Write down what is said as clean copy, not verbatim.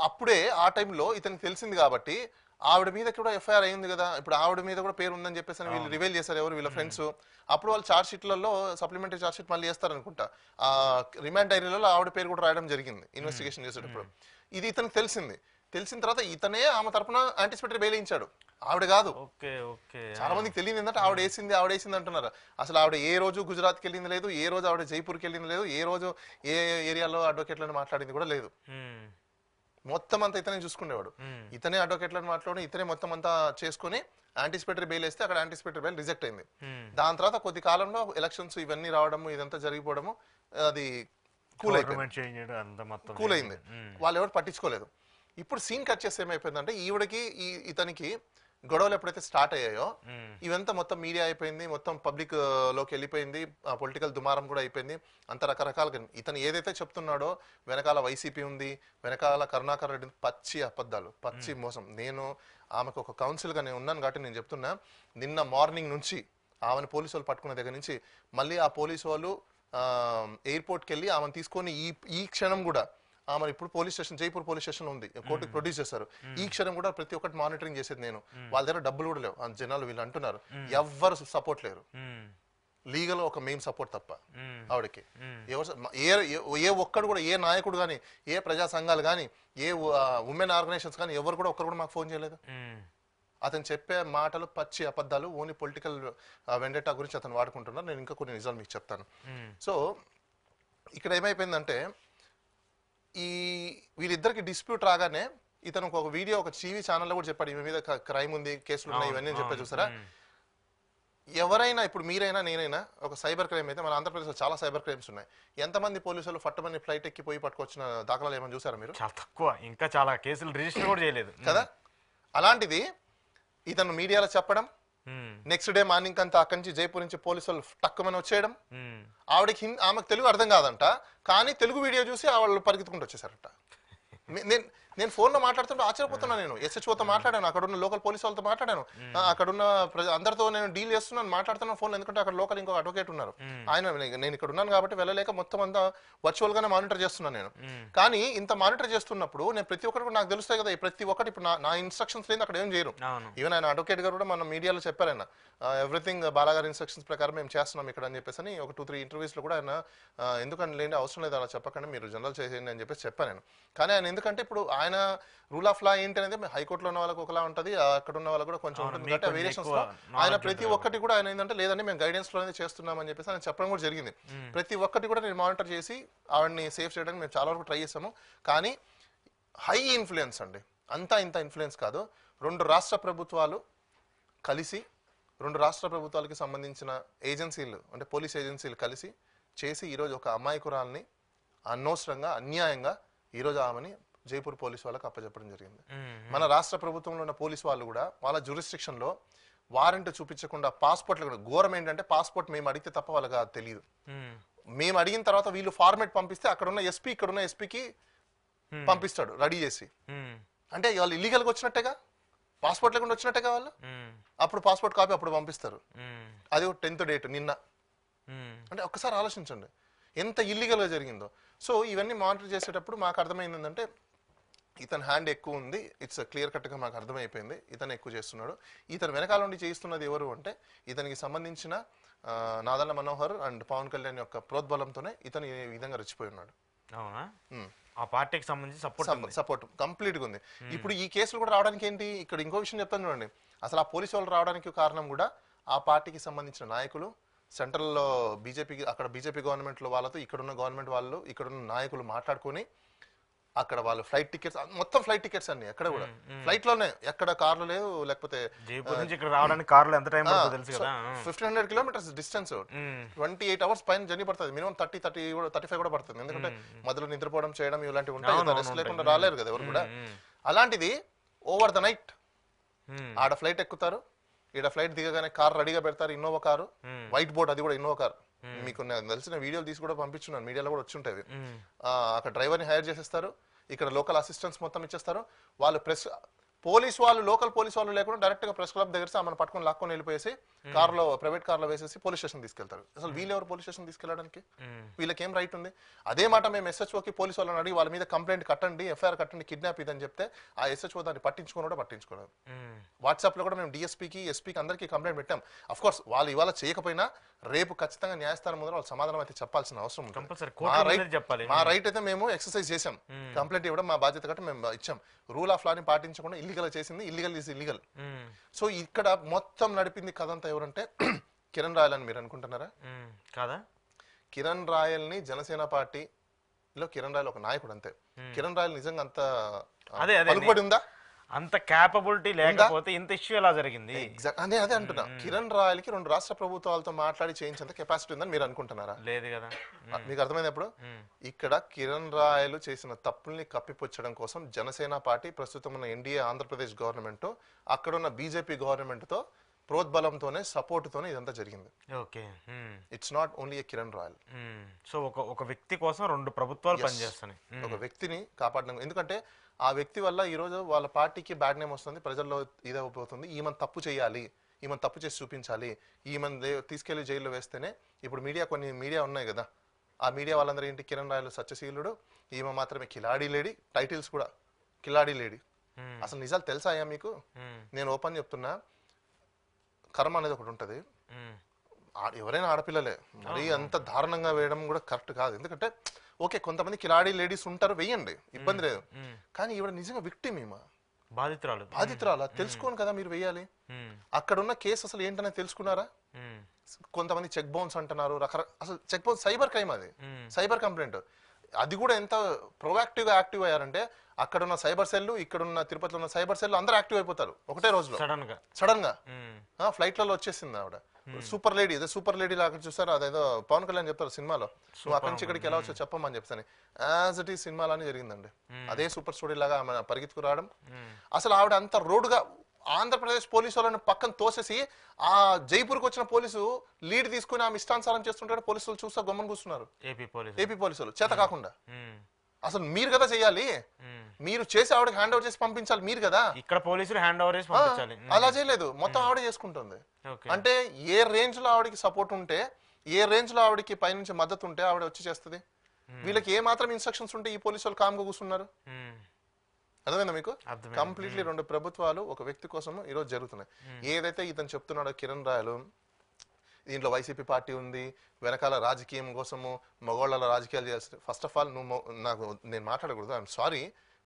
అప్పుడే ఆ టైంలో ఇతనికి తెలిసింది కాబట్టి ఆవిడ మీద కూడా ఎఫ్ఐఆర్ అయింది కదా, ఇప్పుడు ఆవిడ మీద కూడా పేరు ఉందని చెప్పేసి వీళ్ళు రివైల్ చేశారు ఎవరు వీళ్ళ ఫ్రెండ్స్. అప్పుడు వాళ్ళు చార్జ్ షీట్లలో సప్లిమెంటరీ చార్జ్ షీట్ మళ్ళీ చేస్తారనుకుంటా, ఆ రిమాండ్ డైరీలలో ఆవిడ పేరు కూడా రాయడం జరిగింది ఇన్వెస్టిగేషన్ చేసేటప్పుడు. ఇది ఇతనికి తెలిసింది. తెలిసిన తర్వాత ఇతనే ఆమె తరపున యాంటిసిపేటరీ బెయిల్ ఇచ్చాడు, ఆవిడ కాదు. చాలా మందికి తెలియదు ఏంటంటే ఆవిడ వేసింది అంటున్నారు. అసలు ఆవిడ ఏ రోజు గుజరాత్కి వెళ్ళింది లేదు, ఏ రోజు ఆవిడ జైపూర్కి వెళ్ళింది లేదు, ఏ రోజు ఏ ఏరియాలో అడ్వకేట్లను మాట్లాడింది కూడా లేదు. మొత్తం అంతా ఇతనే చూసుకునేవాడు. ఇతనే అడ్వకేట్లను మాట్లాడి ఇతనే మొత్తం అంతా చేసుకుని యాంటిసిపేటరీ బెయిల్ వేస్తే అక్కడ యాంటిసిపేటరీ బెయిల్ రిజెక్ట్ అయింది. దాని తర్వాత కొద్ది కాలంలో ఎలక్షన్స్ ఇవన్నీ రావడము ఇదంతా జరిగిపోవడము అది కూల్ అయింది. వాళ్ళు ఎవరు పట్టించుకోలేదు. ఇప్పుడు సీన్ కట్ చేస్తే ఏమైపోయిందంటే ఈవిడకి ఇతనికి గొడవలు ఎప్పుడైతే స్టార్ట్ అయ్యాయో ఇవంతా మొత్తం మీడియా అయిపోయింది, మొత్తం పబ్లిక్ లోకి వెళ్ళిపోయింది, పొలిటికల్ దుమారం కూడా అయిపోయింది. అంత రకరకాలుగా ఇతను ఏదైతే చెప్తున్నాడో వెనకాల వైసీపీ ఉంది, వెనకాల కరుణాకర్ రెడ్డి, పచ్చి అబద్ధాలు, పచ్చి మోసం. నేను ఆమెకు ఒక కౌన్సిల్గా నేను ఉన్నాను కాబట్టి నేను చెప్తున్నా, నిన్న మార్నింగ్ నుంచి ఆమెను పోలీసు వాళ్ళు పట్టుకున్న దగ్గర నుంచి మళ్ళీ ఆ పోలీసు వాళ్ళు ఎయిర్పోర్ట్కి వెళ్ళి ఆమెను తీసుకొని ఈ క్షణం కూడా ఆమె ఇప్పుడు police station Jaipur police station ఉంది, కోర్టుకి ప్రొడ్యూస్ చేస్తారు. ఈ క్షణం కూడా ప్రతి ఒక్కటి మానిటరింగ్ చేసేది నేను. వాళ్ళ దగ్గర డబ్బులు కూడా లేవు, జనాలు వీళ్ళు అంటున్నారు. ఎవ్వరు సపోర్ట్ లేరు, లీగల్ ఒక మెయిన్ సపోర్ట్ తప్ప ఆవిడకి. ఏ ఒక్కడు కూడా, ఏ నాయకుడు కానీ, ఏ ప్రజా సంఘాలు కానీ, ఏ ఉమెన్ ఆర్గనైజేషన్స్ కానీ ఎవరు కూడా ఒక్కరు కూడా మాకు ఫోన్ చేయలేదు. అతను చెప్పే మాటలు పచ్చి అబద్ధాలు, ఓన్లీ పొలిటికల్ వెండెటా గురించి అతను వాడుకుంటున్నారు. నేను ఇంకా కొన్ని నిజాలు మీకు చెప్తాను. సో ఇక్కడ ఏమైపోయిందంటే వీళ్ళిద్దరికి డిస్ప్యూట్ రాగానే ఇతను ఒక వీడియో ఒక టీవీ ఛానల్లో కూడా చెప్పాడు, ఈమె మీద క్రైమ్ ఉంది, కేసులు ఉన్నాయి, ఇవన్నీ చెప్పా. చూసారా, ఎవరైనా ఇప్పుడు మీరైనా నేనైనా ఒక సైబర్ క్రైమ్ అయితే, మన ఆంధ్రప్రదేశ్లో చాలా సైబర్ క్రైమ్స్ ఉన్నాయి, ఎంతమంది పోలీసులు ఫట్టమని ఫ్లైట్ ఎక్కి పోయి పట్టుకొచ్చిన దాఖలాలు ఏమైనా చూసారా మీరు? చాలా తక్కువ, ఇంకా చాలా కేసులు రిజిస్టర్ కూడా చేయలేదు కదా. అలాంటిది ఇతను మీడియాలో చెప్పడం, నెక్స్ట్ డే మార్నింగ్ అంతా అక్కడి నుంచి జైపూర్ నుంచి పోలీసు వాళ్ళు టక్కుమని వచ్చేయడం. ఆమెకు తెలుగు అర్థం కాదంట, కానీ తెలుగు వీడియో చూసి వాళ్ళు పరిగెత్తుకుంటూ వచ్చేసారట. నేను ఫోన్లో మాట్లాడుతుంటే ఆశ్చర్యపోతున్నా. నేను ఎస్హెచ్ఓతో మాట్లాడాను, అక్కడ ఉన్న లోకల్ పోలీసు వాళ్ళతో మాట్లాడాను, అక్కడున్న అందరితో నేను డీల్ చేస్తున్నాను, మాట్లాడుతున్నాను ఫోన్లో. ఎందుకంటే అక్కడ లోకల్ ఇంకొక అడ్వకేట్ ఉన్నారు, ఆయన నేను ఇక్కడ ఉన్నాను కాబట్టి వెళ్ళలేక మొత్తం అంతా వర్చువల్ గానే మానిటర్ చేస్తున్నాను నేను. కానీ ఇంత మానిటర్ చేస్తున్నప్పుడు నేను ప్రతి ఒక్కటి కూడా నాకు తెలుస్తాయి కదా, ప్రతి ఒక్కటి ఇప్పుడు నా ఇన్స్ట్రక్షన్స్ లేదు అక్కడ ఏం చేయరు. ఈవెన్ ఆయన అడ్వకేట్ గారు కూడా మన మీడియాలో చెప్పారు, ఆయన ఎవ్రీథింగ్ బాలాగారి ఇన్స్ట్రక్షన్స్ ప్రకారం మేము చేస్తున్నాం ఇక్కడ అని చెప్పేసి ఒక 2-3 ఇంటర్వ్యూస్ లో కూడా ఆయన ఎందుకంటే లేని అవసరం లేదు అలా చెప్పకండి, మీరు జనరల్ చేసేయండి అని చెప్పేసి చెప్పాను నేను. కానీ ఆయన ఎందుకంటే ఇప్పుడు ఆయన రూల్ ఆఫ్ లా ఏంటి అనేది హైకోర్టులో ఉన్న వాళ్ళకి ఒకలా ఉంటుంది, అక్కడ ఉన్న వాళ్ళకి కూడా కొంచెం ఉంటుంది కాబట్టి వేరియేషన్స్ లో ఆయన ప్రతి ఒక్కటి కూడా ఆయన ఏంటంటే లేదంటే మేము గైడెన్స్ లో చేస్తున్నాం అని చెప్పేసి ఆయన చెప్పడం కూడా జరిగింది. ప్రతి ఒక్కటి కూడా నేను మానిటర్ చేసి ఆవిడని సేఫ్ చేయడానికి మేము చాలా వరకు ట్రై చేసాము. కానీ హై ఇన్ఫ్లుయెన్స్ అండి, అంతా ఇంత ఇన్ఫ్లుయెన్స్ కాదు. 2 రాష్ట్ర ప్రభుత్వాలు కలిసి, 2 రాష్ట్ర ప్రభుత్వాలకి సంబంధించిన ఏజెన్సీలు అంటే పోలీస్ ఏజెన్సీలు కలిసి చేసి ఈరోజు ఒక అమాయకురాల్ని అనవసరంగా అన్యాయంగా ఈరోజు ఆమెని జైపూర్ పోలీసు వాళ్ళకి అప్పచెప్పడం జరిగింది. మన రాష్ట్ర ప్రభుత్వంలో ఉన్న పోలీసు వాళ్ళు కూడా వాళ్ళ జ్యూరిస్డిక్షన్ లో వారెంట్ చూపించకుండా పాస్పోర్ట్లు కూడా ఘోరం ఏంటంటే పాస్పోర్ట్ మేము అడిగితే తప్ప వాళ్ళకి అది తెలియదు. మేము అడిగిన తర్వాత వీళ్ళు ఫార్మేట్ పంపిస్తే అక్కడున్న ఎస్పీ ఇక్కడున్న ఎస్పీకి పంపిస్తాడు రెడీ చేసి. అంటే వాళ్ళు ఇల్లీగల్గా వచ్చినట్టేగా, పాస్పోర్ట్ లేకుండా వచ్చినట్టేగా వాళ్ళు. అప్పుడు పాస్పోర్ట్ కాపీ అప్పుడు పంపిస్తారు, అది 10th డేట్ నిన్న. అంటే ఒక్కసారి ఆలోచించండి ఎంత ఇల్లీగల్గా జరిగిందో. సో ఇవన్నీ మానిటర్ చేసేటప్పుడు మాకు అర్థమైంది ఏంటంటే ఇతని హ్యాండ్ ఎక్కువ ఉంది, ఇట్స్ క్లియర్ కట్గా మాకు అర్థమైపోయింది ఇతను ఎక్కువ చేస్తున్నాడు. ఇతను వెనకాల నుండి చేయిస్తున్నది ఎవరు అంటే ఇతనికి సంబంధించిన నాదల్ల మనోహర్ అండ్ పవన్ కళ్యాణ్ యొక్క ప్రోద్బలంతోనే ఇతను ఈ విధంగా రెచ్చిపోయి ఉన్నాడు. ఆ పార్టీకి సంబంధించి సపోర్ట్ కంప్లీట్ గా ఉంది. ఇప్పుడు ఈ కేసులు కూడా రావడానికి ఏంటి, ఇక్కడ ఇంకో విషయం చెప్తాను చూడండి. అసలు ఆ పోలీసు వాళ్ళు రావడానికి కారణం కూడా ఆ పార్టీకి సంబంధించిన నాయకులు సెంట్రల్ లో బీజేపీకి, అక్కడ బీజేపీ గవర్నమెంట్ లో వాళ్ళతో ఇక్కడున్న గవర్నమెంట్ వాళ్ళు, ఇక్కడున్న నాయకులు మాట్లాడుకొని అక్కడ వాళ్ళు ఫ్లైట్ టికెట్స్, మొత్తం ఫ్లైట్ టికెట్స్ అన్ని ఎక్కడ కూడా ఫ్లైట్ లోనే, ఎక్కడ కార్లు లేవు, లేకపోతే రావడానికి కార్లు ఎంత టైం 1500 కిలోమీటర్స్ డిస్టెన్స్, 28 అవర్స్ పైన జర్నీ పడుతుంది. మినిమం 35 కూడా పడుతుంది. ఎందుకంటే మధ్యలో నిద్రపోవడం చేయడం ఇలాంటివి ఉంటాయి, రెస్ట్ లేకుండా రాలేరు కదా ఎవరు కూడా. అలాంటిది ఓవర్ ద నైట్ ఆడ ఫ్లైట్ ఎక్కుతారు, ఈడ ఫ్లైట్ దిగగానే కార్ రెడీగా పెడతారు, ఇన్నోవా కారు, వైట్ బోర్డ్, అది కూడా ఇన్నోవా కారు. మీకు తెలిసిన వీడియోలు తీసి కూడా పంపించున్నాను, మీడియాలో కూడా వచ్చి ఉంటాయి. అక్కడ డ్రైవర్ని హైర్ చేసేస్తారు, ఇక్కడ లోకల్ అసిస్టెంట్స్ మొత్తం ఇచ్చేస్తారు. వాళ్ళు పోలీస్ వాళ్ళు లోకల్ పోలీస్ వాళ్ళు లేకుండా డైరెక్ట్ గా ప్రెస్ క్లబ్ దగ్గర ఆమెను పట్టుకొని లాక్కొని వెళ్ళిపోయేసి కార్లో ప్రైవేట్ కార్లో వేసేసి పోలీస్ స్టేషన్ తీసుకెళ్తారు. అసలు వీళ్ళు ఎవరు పోలీస్ స్టేషన్ తీసుకెళ్ళడానికి? వీళ్ళకి ఏం రైట్ ఉంది? అదే మాట మేము SHOకి పోలీసు వాళ్ళని అడిగి వాళ్ళ మీద కంప్లైంట్ కట్టండి, FIR కట్టండి, కిడ్నాప్ ఇదని చెప్తే ఆ SHO దాన్ని పట్టించుకోవడం. వాట్సాప్ లో కూడా మేము DSPకి SPకి అందరికీ కంప్లైంట్ పెట్టాం. అఫ్ కోర్స్ వాళ్ళు ఇవాళ చేయకపోయినా రేపు ఖచ్చితంగా న్యాయస్థానం ముందు వాళ్ళు సమాధానం అయితే చెప్పాల్సిన అవసరం ఉంది. మా రైట్ అయితే మేము ఎక్సర్సైజ్ చేసాం, కంప్లైంట్ ఇవ్వడం మా బాధ్యత కాబట్టి మేము ఇచ్చాం. రూల్ ఆఫ్ లాని పాటించకుండా ఇల్లీగల్ చేసింది, ఇల్లీగల్ ఈజ్ ఇల్లీగల్. సో ఇక్కడ మొత్తం నడిపింది కథంతా ఎవరంటే కిరణ్ రాయల్ అని మీరు అనుకుంటున్నారా? కాదా? కిరణ్ రాయల్ ని జనసేన పార్టీలో కిరణ్ రాయల్ ఒక నాయకుడు అంతే. కిరణ్ రాయల్ నిజంగా అంత పలుకుబడి ఉందా? అంత క్యాపబిలిటీ లేకపోతే ఇంత ఇష్యూ ఎలా జరిగింది? అదే అంటున్నా. కిరణ్ రాయల్ కి 2 రాష్ట్ర ప్రభుత్వాలతో మాట్లాడి చేయించేంత కెపాసిటీ ఉందని మీరు అనుకుంటున్నారా? లేదు కదా. మీకు అర్థమైంది ఎప్పుడు? ఇక్కడ కిరణ్ రాయల్ చేసిన తప్పుల్ని కప్పిపుచ్చడం కోసం జనసేన పార్టీ, ప్రస్తుతం ఉన్న NDA ఆంధ్రప్రదేశ్ గవర్నమెంట్, అక్కడున్న BJP గవర్నమెంట్ తో ప్రోద్బలంతోనే సపోర్ట్ తోనే ఇదంతా జరిగింది. Okay, it's not only A Kiran royal. So ఒక వ్యక్తి కోసం 2 ప్రభుత్వాలు పనిచేస్తున్నాయి. ఒక వ్యక్తిని కాపాడడం, ఎందుకంటే ఆ వ్యక్తి వల్ల ఈ రోజు వాళ్ళ పార్టీకి బ్యాడ్ నేమ్ వస్తుంది, ప్రజల్లో ఇదైపోతుంది. ఈమెను తప్పు చేయాలి, ఈమెను తప్పు చేసి చూపించాలి, ఈమెను తీసుకెళ్లి జైల్లో వేస్తేనే. ఇప్పుడు కొన్ని మీడియా ఉన్నాయి కదా, ఆ మీడియా వాళ్ళందరూ ఏంటి, కిరణ్ రాయల్ సత్యశీలుడు, ఈమె మాత్రమే కిలాడీ లేడీ, టైటిల్స్ కూడా కిలాడీ లేడీ. అసలు నిజాలు తెలుసాయా మీకు? నేను ఓపెన్ చెప్తున్నా, కర్మ అనేది ఒకటి ఉంటది. ఎవరైనా ఆడపిల్లలే, మరీ అంత దారుణంగా వేయడం కూడా కరెక్ట్ కాదు. ఎందుకంటే ఓకే, కొంతమంది కిలాడీ లేడీస్ ఉంటారు, వేయండి, ఇబ్బంది లేదు. కానీ ఈవిడ నిజంగా విక్టిమ్, ఈమె బాధితురాలు తెలుసుకోను కదా మీరు వేయాలి. అక్కడ ఉన్న కేసు అసలు ఏంటనేది తెలుసుకున్నారా? కొంతమంది చెక్ బౌన్స్ అంటున్నారు, అసలు చెక్ బౌన్స్ సైబర్ క్రైమ్, అది సైబర్ కంప్లైంట్. అది కూడా ఎంత ప్రొయాక్టివ్ గా యాక్టివ్ అయ్యారంటే, అక్కడ ఉన్న సైబర్ సెల్, ఇక్కడ ఉన్న తిరుపతిలో ఉన్న సైబర్ సెల్ అందరూ యాక్టివ్ అయిపోతారు ఒకటే రోజులో సడన్ గా. ఫ్లైట్లలో వచ్చేసింది ఆవిడ. సూపర్ లేడీ, అదే సూపర్ లేడీ లాగా చూసారు, అదేదో పవన్ కళ్యాణ్ చెప్తారు సినిమాలో, నువ్వు అక్కడి నుంచి ఇక్కడికి ఎలా వచ్చో చెప్పమని చెప్తాను. యాజ్ ఇట్ ఈ సినిమాలోనే జరిగిందండి. అదే సూపర్ స్టోరీ లాగా ఆమె పరిగెత్తుకు రావడం. అసలు ఆవిడ అంత రోడ్డుగా ఆంధ్రప్రదేశ్ పోలీసు వాళ్ళని పక్కన తోసేసి ఆ జైపూర్కి వచ్చిన పోలీసు లీడ్ తీసుకుని ఆమె ఇష్టానుసారం చేస్తుంటాడు. పోలీసులు చూస్తా గమ్మని కూర్చున్నారు, ఏపీ పోలీసులు చేత కాకుండా. అసలు మీరు కదా చెయ్యాలి, మీరు చేసి ఆవిడకి హ్యాండ్ ఓవర్ చేసి పంపించాలి మీరు కదా. ఇక్కడ పోలీసులు హ్యాండ్ ఓవర్ చేసి పంపించాలి, అలా చేయలేదు, మొత్తం ఆవిడ చేసుకుంటుంది. అంటే ఏ రేంజ్ లో ఆవిడకి సపోర్ట్ ఉంటే, ఏ రేంజ్ లో ఆవిడకి పైనుంచి మద్దతు ఉంటే ఆవిడ వచ్చి చేస్తుంది. వీళ్ళకి ఏ మాత్రం ఇన్స్ట్రక్షన్స్ ఉంటే ఈ పోలీసు వాళ్ళు కామ్గా కూర్చున్నారు. అర్థమైందా మీకు? కంప్లీట్లీ 2 ప్రభుత్వాలు ఒక వ్యక్తి కోసం ఈరోజు జరుగుతున్నాయి. ఏదైతే ఇతను చెప్తున్నాడో కిరణ్ రాయలు, దీంట్లో వైసీపీ పార్టీ ఉంది, వెనకాల రాజకీయం కోసము మగవాళ్ళ రాజకీయాలు చేయాల్సి. ఫస్ట్ ఆఫ్ ఆల్ నేను మాట్లాడకూడదు, ఐఎమ్ సారీ.